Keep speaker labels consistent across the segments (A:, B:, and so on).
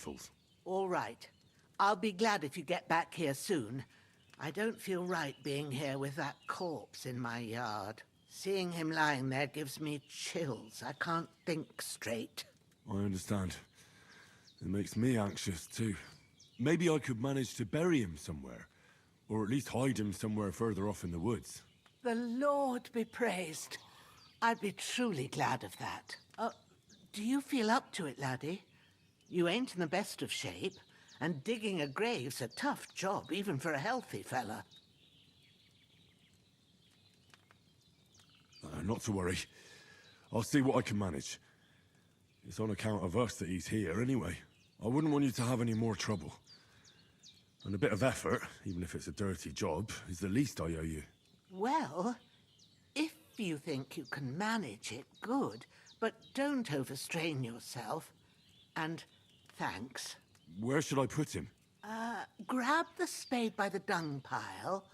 A: nettles.
B: All right. I'll be glad if you get back here soon. I don't feel right being here with that corpse in my yard. Seeing him lying there gives me chills. I can't think straight.
A: I understand. It makes me anxious, too. Maybe I could manage to bury him somewhere. Or at least hide him somewhere further off in the woods.
B: The Lord be praised. I'd be truly glad of that. Do you feel up to it, laddie? You ain't in the best of shape, and digging a grave's a tough job, even for a healthy fella.
A: Not to worry. I'll see what I can manage. It's on account of us that he's here, anyway. I wouldn't want you to have any more trouble. And a bit of effort, even if it's a dirty job, is the least I owe you.
B: Well, if you think you can manage it, good. But don't overstrain yourself. And thanks.
A: Where should I put him?
B: Grab the spade by the dung pile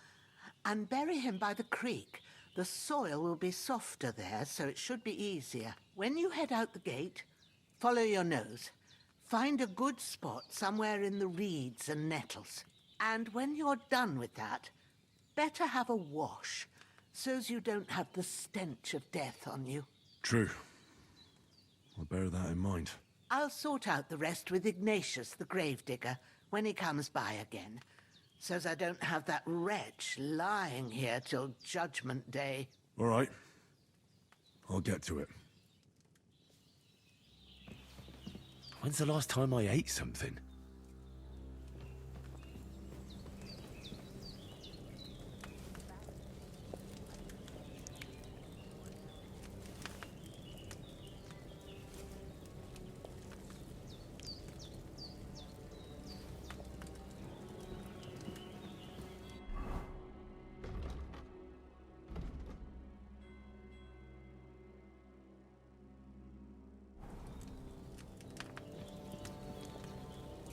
B: and bury him by the creek. The soil will be softer there, so it should be easier. When you head out the gate, follow your nose. Find a good spot somewhere in the reeds and nettles. And when you're done with that, better have a wash, so's you don't have the stench of death on you.
A: True. I'll bear that in mind.
B: I'll sort out the rest with Ignatius, the gravedigger, when he comes by again, so's I don't have that wretch lying here till Judgment Day.
A: All right. I'll get to it. When's the last time I ate something?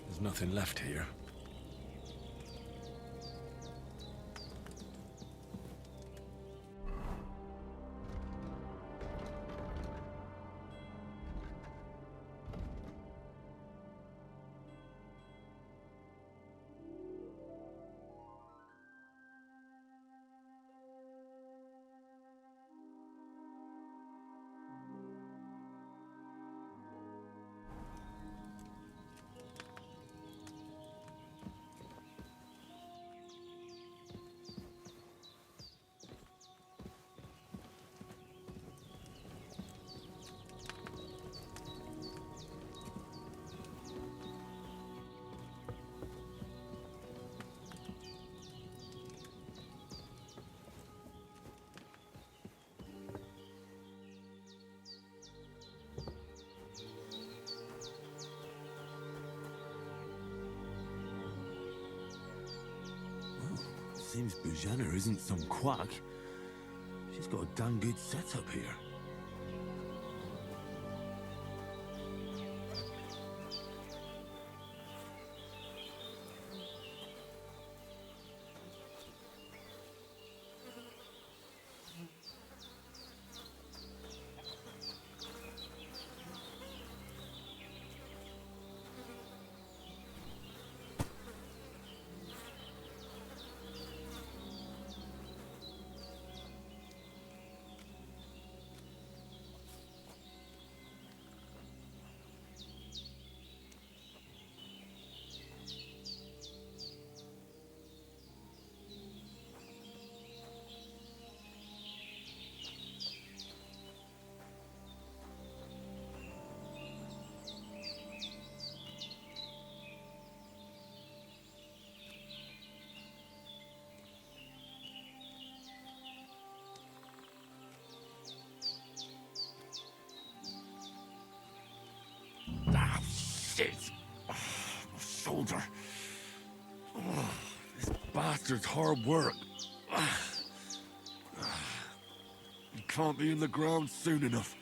A: There's nothing left here. Seems Bujana isn't some quack. She's got a damn good setup here. Ah, shit! Oh, my shoulder. Oh, this bastard's hard work. You can't be in the ground soon enough.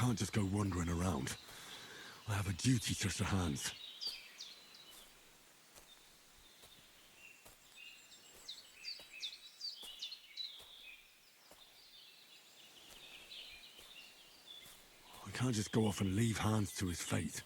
A: can't just go wandering around. I have a duty to Sir Hans. I can't just go off and leave Hans to his fate.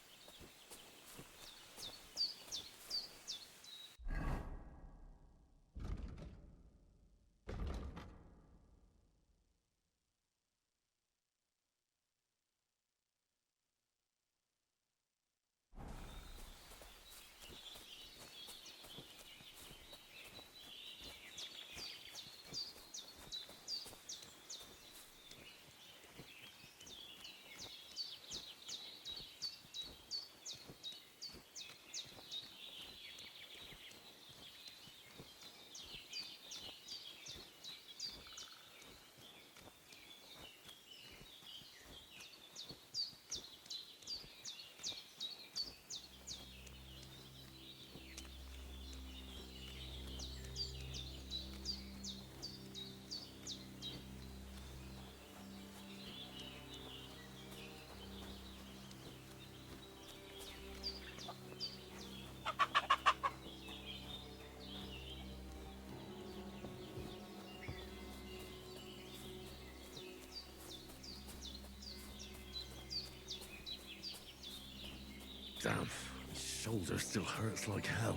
A: Damn, my shoulder still hurts like hell.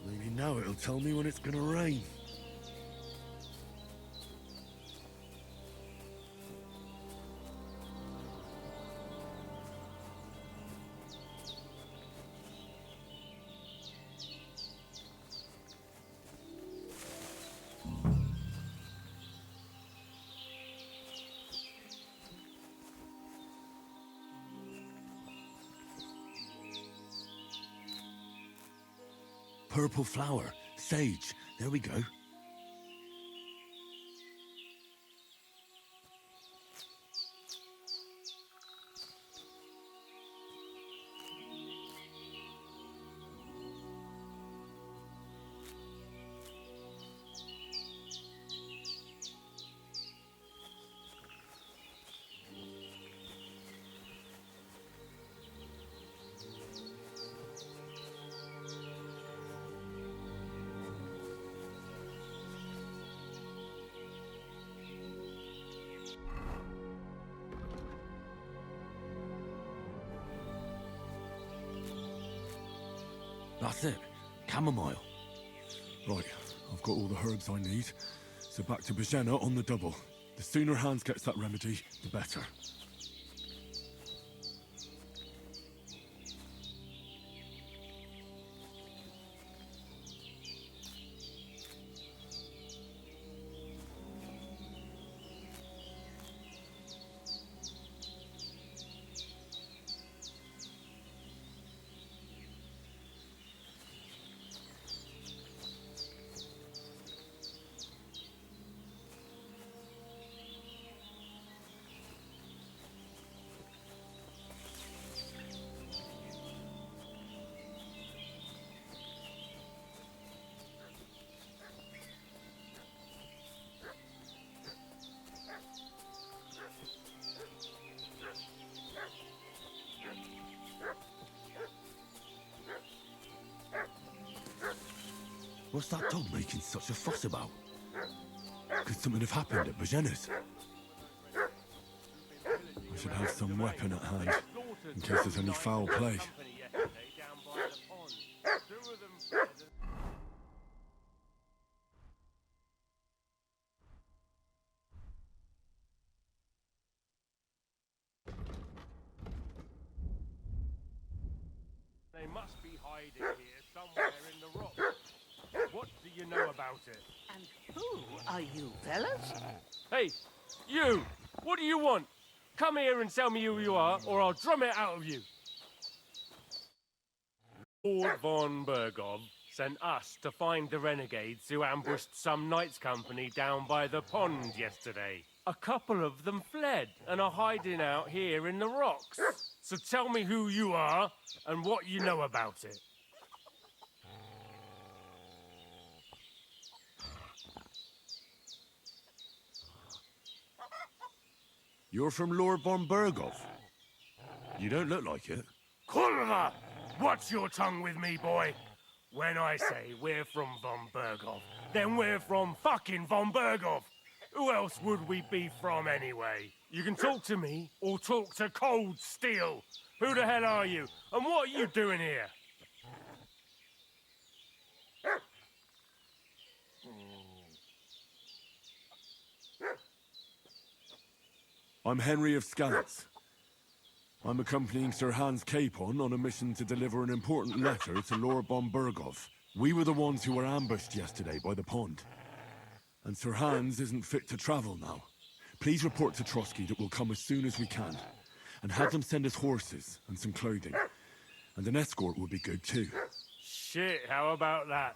A: Maybe now it'll tell me when it's gonna rain. Purple flower, sage, there we go. That's it. Chamomile. Right, I've got all the herbs I need. So back to Bajena on the double. The sooner Hans gets that remedy, the better. What's that dog making such a fuss about? Could something have happened at Bajena's? I should have some weapon at hand, in case there's any foul play.
C: They must be hiding here somewhere in the rocks. What do you know about it?
B: And who are you, fellas?
C: Hey, you! What do you want? Come here and tell me who you are, or I'll drum it out of you. Lord von Bergov sent us to find the renegades who ambushed some knights' company down by the pond yesterday. A couple of them fled and are hiding out here in the rocks. So tell me who you are and what you know about it.
A: You're from Lord von Bergov. You don't look like it.
C: Kurva! Watch your tongue with me, boy. When I say we're from von Bergov, then we're from fucking von Bergov. Who else would we be from anyway? You can talk to me or talk to cold steel. Who the hell are you? And what are you doing here?
A: I'm Henry of Skalitz. I'm accompanying Sir Hans Capon on a mission to deliver an important letter to Lord von Bergov. We were the ones who were ambushed yesterday by the pond. And Sir Hans isn't fit to travel now. Please report to Trotsky that we'll come as soon as we can. And have them send us horses and some clothing. And an escort would be good too.
C: Shit, how about that?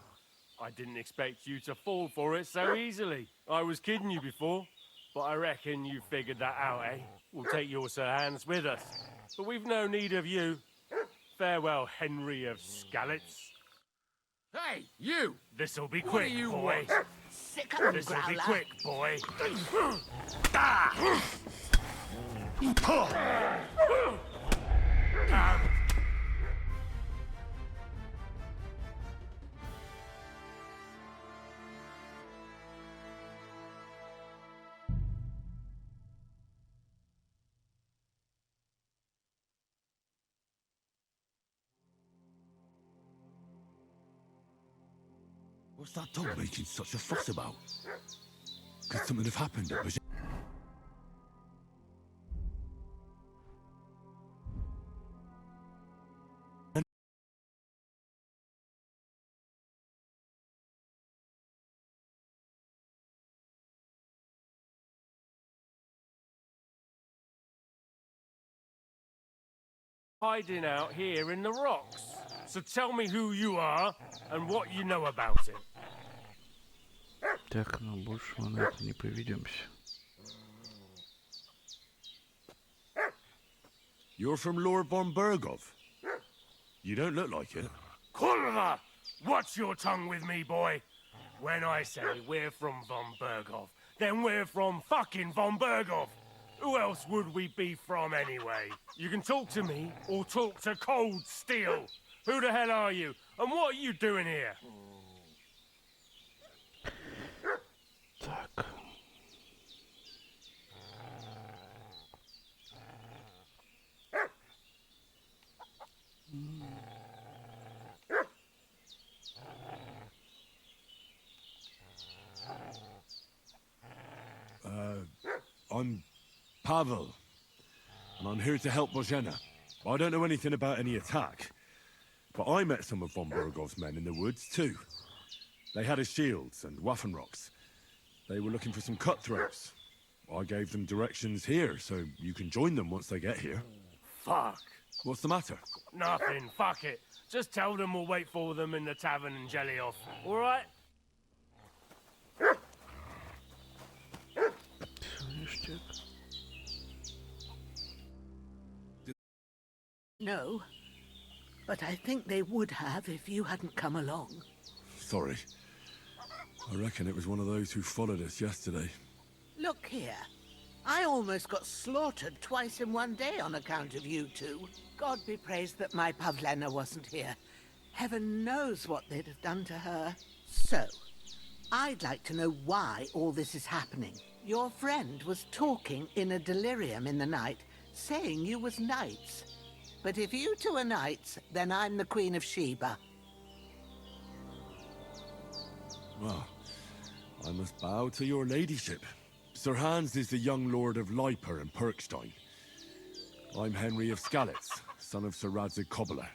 C: I didn't expect you to fall for it so easily. I was kidding you before, but I reckon you figured that out, eh? We'll take your Sir Hans with us. But we've no need of you. Farewell, Henry of Skalitz.
D: Hey, you!
C: This'll be
D: What
C: quick,
D: do you
C: boy.
D: want?
B: Sick of them,
C: This'll be
B: Growler.
C: quick, boy.
A: What's that dog making such a fuss about? Could something have happened at Bajan?
C: Hiding out here in the rocks. So tell me who you are and what you know about it.
E: Так, но больше мы на это не поведемся.
A: You're from Lord von Bergov. You don't look like it.
C: Kurva! Watch your tongue with me, boy. When I say we're from von Bergov, then we're from fucking von Bergov. Who else would we be from anyway? You can talk to me or talk to cold steel. Who the hell are you? And what are you doing here?
E: Так.
A: I'm Pavel, and I'm here to help Bozhena. I don't know anything about any attack, but I met some of von Bergov's men in the woods too. They had his shields and Waffenrocks. They were looking for some cutthroats. I gave them directions here, so you can join them once they get here.
C: Fuck.
A: What's the matter?
C: Nothing. Fuck it. Just tell them we'll wait for them in the tavern in Jelly-Off. All right?
E: Ништяк.
B: No, but I think they would have if you hadn't come along.
A: Sorry. I reckon it was one of those who followed us yesterday.
B: Look here. I almost got slaughtered twice in one day on account of you two. God be praised that my Pavlena wasn't here. Heaven knows what they'd have done to her. So, I'd like to know why all this is happening. Your friend was talking in a delirium in the night, saying you was knights. But if you two are knights, then I'm the Queen of Sheba.
A: Well, I must bow to your ladyship. Sir Hans is the young lord of Leiper and Perkstein. I'm Henry of Skalitz, son of Sir Radzig Kobyla,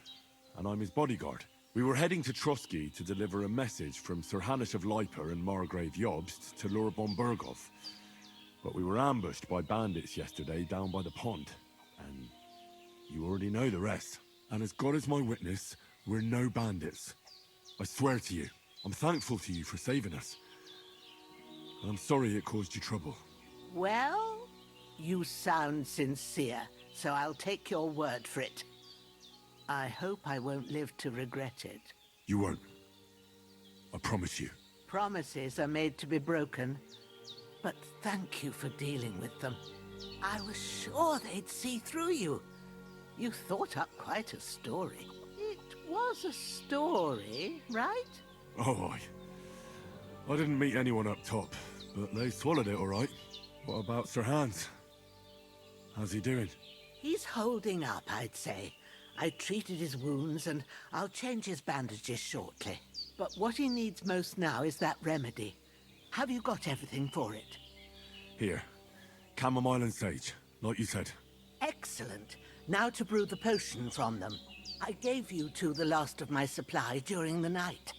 A: and I'm his bodyguard. We were heading to Trotsky to deliver a message from Sir Hanish of Leiper and Margrave Jobst to Lord von Bergov. But we were ambushed by bandits yesterday down by the pond, and you already know the rest. And as God is my witness, we're no bandits. I swear to you, I'm thankful to you for saving us. And I'm sorry it caused you trouble.
B: Well, you sound sincere, so I'll take your word for it. I hope I won't live to regret it.
A: You won't. I promise you.
B: Promises are made to be broken, but thank you for dealing with them. I was sure they'd see through you. You thought up quite a story. It was a story, right?
A: Oh, I didn't meet anyone up top, but they swallowed it all right. What about Sir Hans? How's he doing?
B: He's holding up, I'd say. I treated his wounds and I'll change his bandages shortly. But what he needs most now is that remedy. Have you got everything for it?
A: Here. Chamomile and sage, like you said.
B: Excellent. Now to brew the potion from them. I gave you two the last of my supply during the night.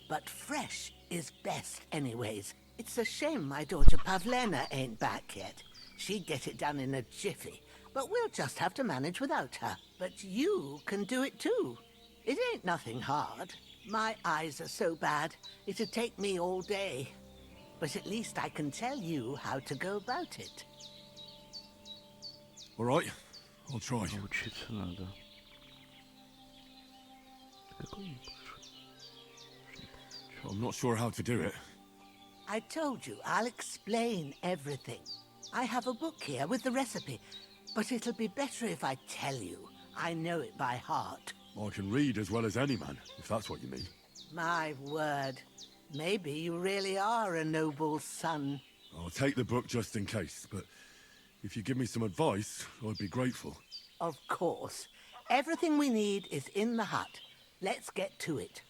B: But fresh is best anyways. It's a shame my daughter Pavlena ain't back yet. She'd get it done in a jiffy. But we'll just have to manage without her. But you can do it too. It ain't nothing hard. My eyes are so bad, it'd take me all day. But at least I can tell you how to go about it.
A: All right, I'll try.
E: Учиться надо. Какой не большой.
A: I'm not sure how to do it.
B: I told you, I'll explain everything. I have a book here with the recipe, but it'll be better if I tell you. I know it by heart.
A: I can read as well as any man, if that's what you mean.
B: My word. Maybe you really are a noble son.
A: I'll take the book just in case, but if you give me some advice, I'd be grateful.
B: Of course. Everything we need is in the hut. Let's get to it.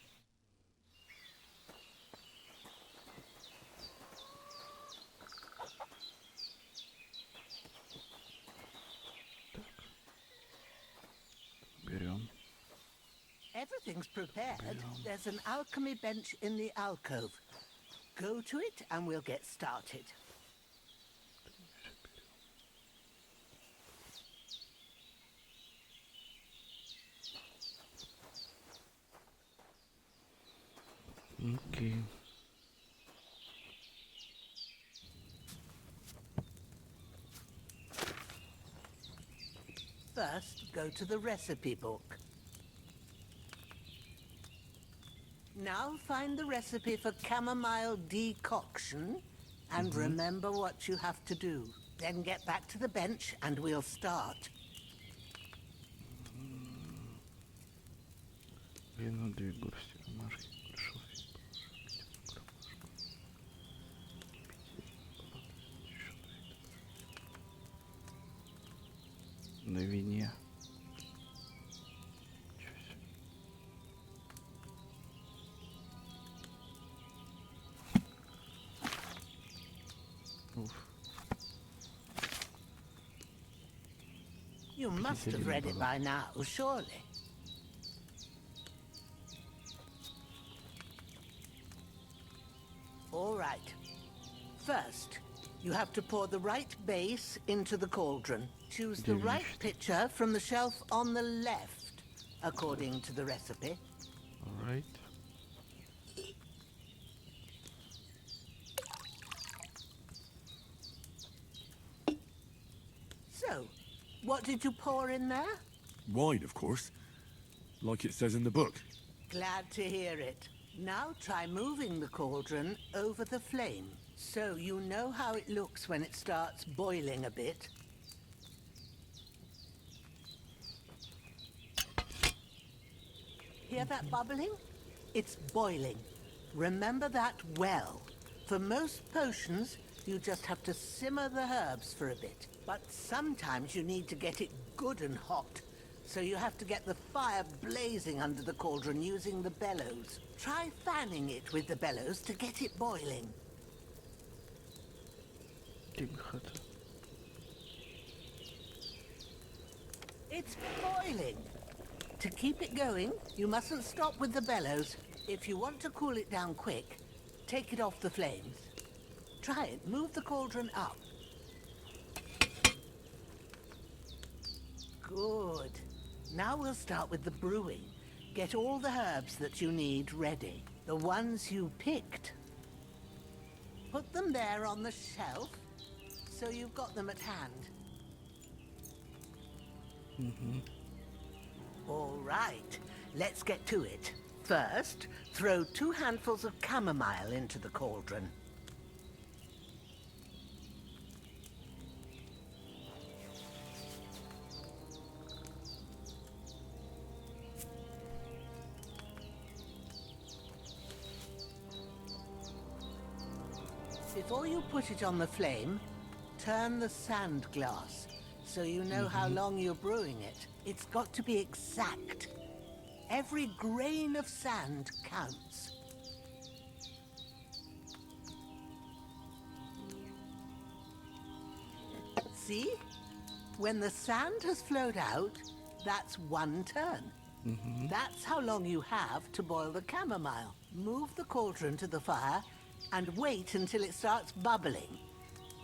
E: Берем.
B: Everything's prepared. There's an alchemy bench in the alcove. Go to it and we'll get started.
E: Окей.
B: First, go to the recipe book. Now find the recipe for chamomile decoction and remember what you have to do. Then get back to the bench and we'll start.
E: Вино 2 горсти ромашки. На вине. Ничего себе. Уф.
B: You must have read it by now, surely. All right. First, you have to pour the right base into the cauldron. Choose the right pitcher from the shelf on the left, according to the recipe.
E: Alright.
B: So, what did you pour in there?
A: Wine, of course. Like it says in the book.
B: Glad to hear it. Now try moving the cauldron over the flame, so you know how it looks when it starts boiling a bit. Hear that bubbling? It's boiling. Remember that well. For most potions, you just have to simmer the herbs for a bit. But sometimes you need to get it good and hot. So you have to get the fire blazing under the cauldron using the bellows. Try fanning it with the bellows to get it boiling.
E: Тихо-то.
B: It's boiling. To keep it going, you mustn't stop with the bellows. If you want to cool it down quick, take it off the flames. Try it. Move the cauldron up. Good. Now we'll start with the brewing. Get all the herbs that you need ready. The ones you picked. Put them there on the shelf, so you've got them at hand. All right, let's get to it. First, throw 2 handfuls of chamomile into the cauldron. Before you put it on the flame, turn the sand glass so you know how long you're brewing it. It's got to be exact. Every grain of sand counts. See? When the sand has flowed out, that's 1 turn. That's how long you have to boil the chamomile. Move the cauldron to the fire and wait until it starts bubbling.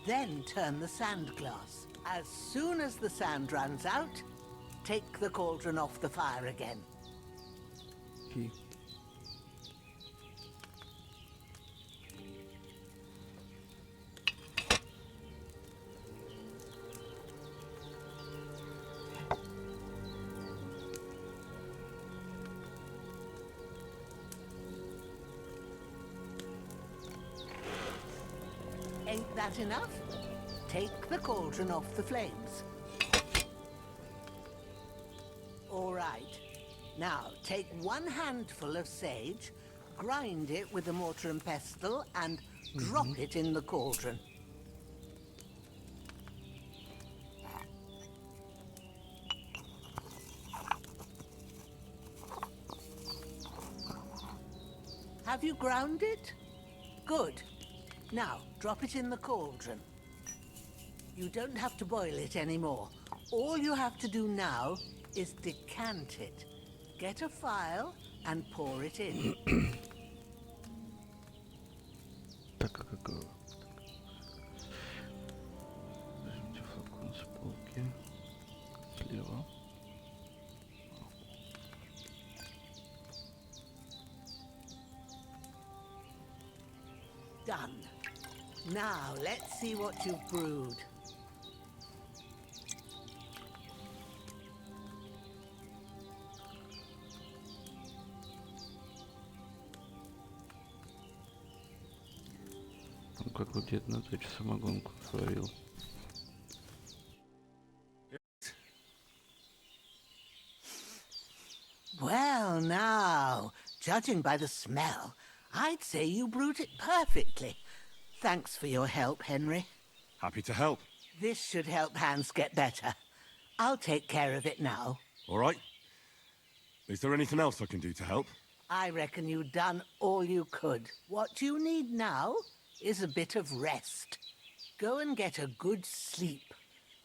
B: Then turn the sand glass. As soon as the sand runs out, take the cauldron off the fire again.
E: Okay.
B: Ain't that enough? Take the cauldron off the flames. All right. Now, take 1 handful of sage, grind it with a mortar and pestle, and drop it in the cauldron. Have you ground it? Good. Now, drop it in the cauldron. You don't have to boil it anymore. All you have to do now is decant it. Get a phial and pour it in.
E: Так, а как его? Возьмите флакон с полки. Слева.
B: Done. Now, let's see what you've brewed.
E: Он как у деда на даче самогонку сварил.
B: Well, now, judging by the smell, I'd say you brewed it perfectly. Thanks for your help, Henry.
A: Happy to help.
B: This should help Hans get better. I'll take care of it now.
A: All right. Is there anything else I can do to help?
B: I reckon you've done all you could. What you need now is a bit of rest. Go and get a good sleep.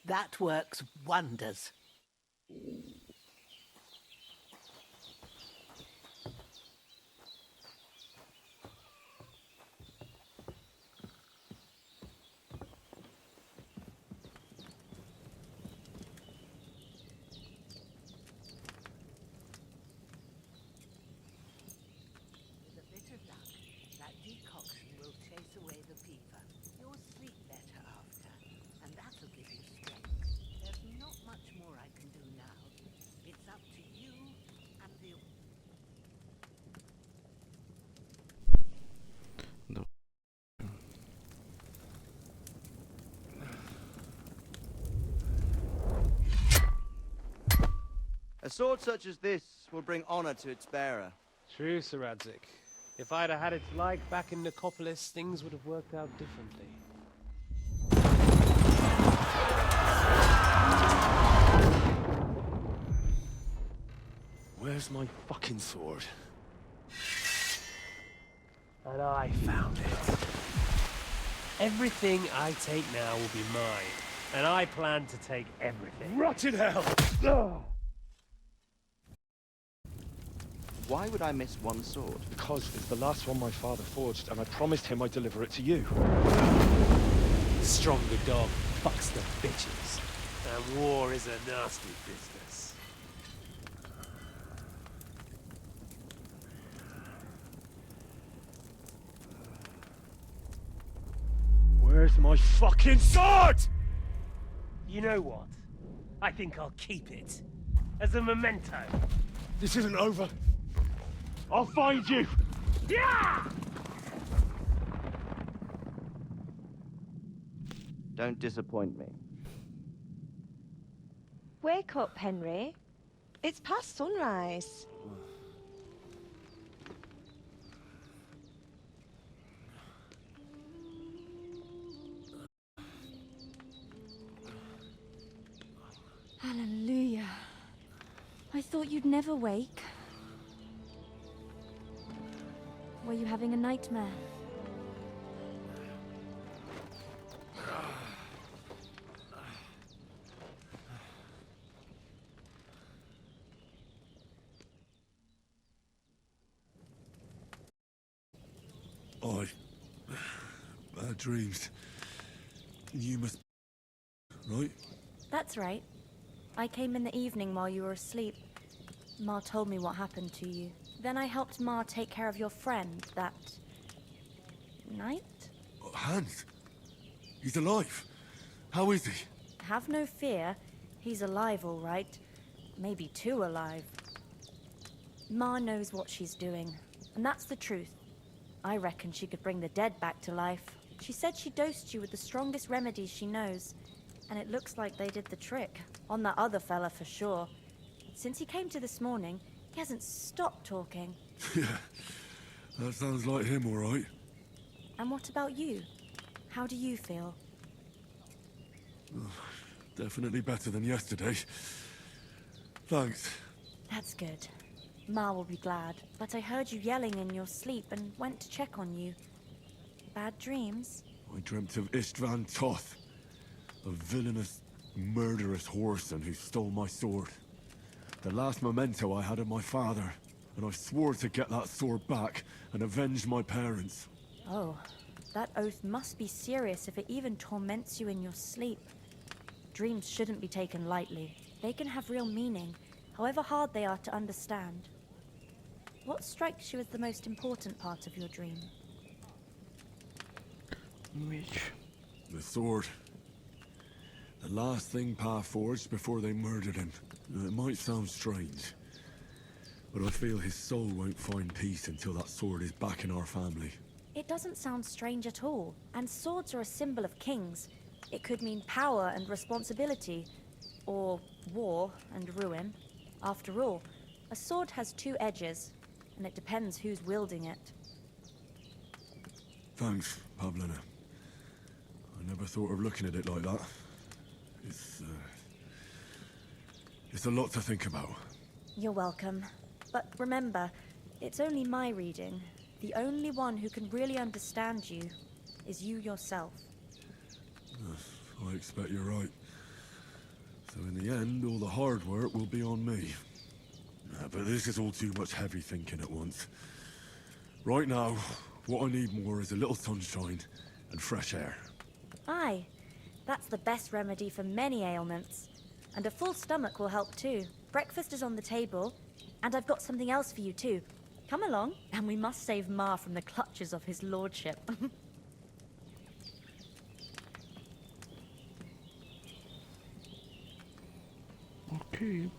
B: That works wonders. With a bit of luck, that decoction will chase away the fever. You'll sleep better after, and that'll give you strength. There's not much more I can do now. It's up to you and the...
E: Да.
F: A sword such as this will bring honor to its bearer.
C: True, Sir Radzik. If I'd have had its like back in Nicopolis, things would have worked out differently.
A: Where's my fucking sword?
C: And I found it. Everything I take now will be mine, and I plan to take everything.
A: Rotted hell!
F: Why would I miss one sword?
A: Because it's the last one my father forged, and I promised him I'd deliver it to you.
C: Stronger dog fucks the bitches, and war is a nasty business.
A: Where's my fucking sword?
C: You know what? I think I'll keep it. As a memento.
A: This isn't over. I'll find you!
C: Yeah!
F: Don't disappoint me.
G: Wake up, Henry. It's past sunrise.
H: thought you'd never wake. Were you having a nightmare?
A: Bad dreams. You must... right?
H: That's right. I came in the evening while you were asleep. Ma told me what happened to you. Then I helped Ma take care of your friend that... night?
A: Hans? He's alive. How is he?
H: Have no fear. He's alive, all right. Maybe too alive. Ma knows what she's doing, and that's the truth. I reckon she could bring the dead back to life. She said she dosed you with the strongest remedies she knows, and it looks like they did the trick. On that other fella for sure. Since he came to this morning, he hasn't stopped talking.
A: Yeah, that sounds like him, all right.
H: And what about you? How do you feel?
A: Definitely better than yesterday. Thanks.
H: That's good. Ma will be glad, but I heard you yelling in your sleep and went to check on you. Bad dreams?
A: I dreamt of Istvan Toth, a villainous, murderous whoreson who stole my sword. The last memento I had of my father, and I swore to get that sword back and avenge my parents.
H: Oh, that oath must be serious if it even torments you in your sleep. Dreams shouldn't be taken lightly. They can have real meaning, however hard they are to understand. What strikes you as the most important part of your dream?
E: Меч.
A: The sword. The last thing Pa forged before they murdered him. It might sound strange, but I feel his soul won't find peace until that sword is back in our family.
H: It doesn't sound strange at all, and swords are a symbol of kings. It could mean power and responsibility, or war and ruin. After all, a sword has two edges, and it depends who's wielding it.
A: Thanks, Pavlina. I never thought of looking at it like that. It's a lot to think about.
H: You're welcome. But remember, it's only my reading. The only one who can really understand you is you yourself.
A: I expect you're right. So in the end, all the hard work will be on me. But this is all too much heavy thinking at once. Right now, what I need more is a little sunshine and fresh air.
H: Aye, that's the best remedy for many ailments. And a full stomach will help too. Breakfast is on the table, and I've got something else for you too. Come along, and we must save Ma from the clutches of his lordship.
E: Окей.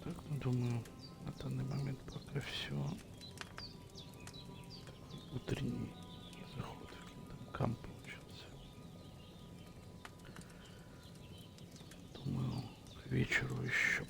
E: Так, ну, думаю, на данный момент пока все. Утренний заход в Kingdom Come получился. Думаю, к вечеру еще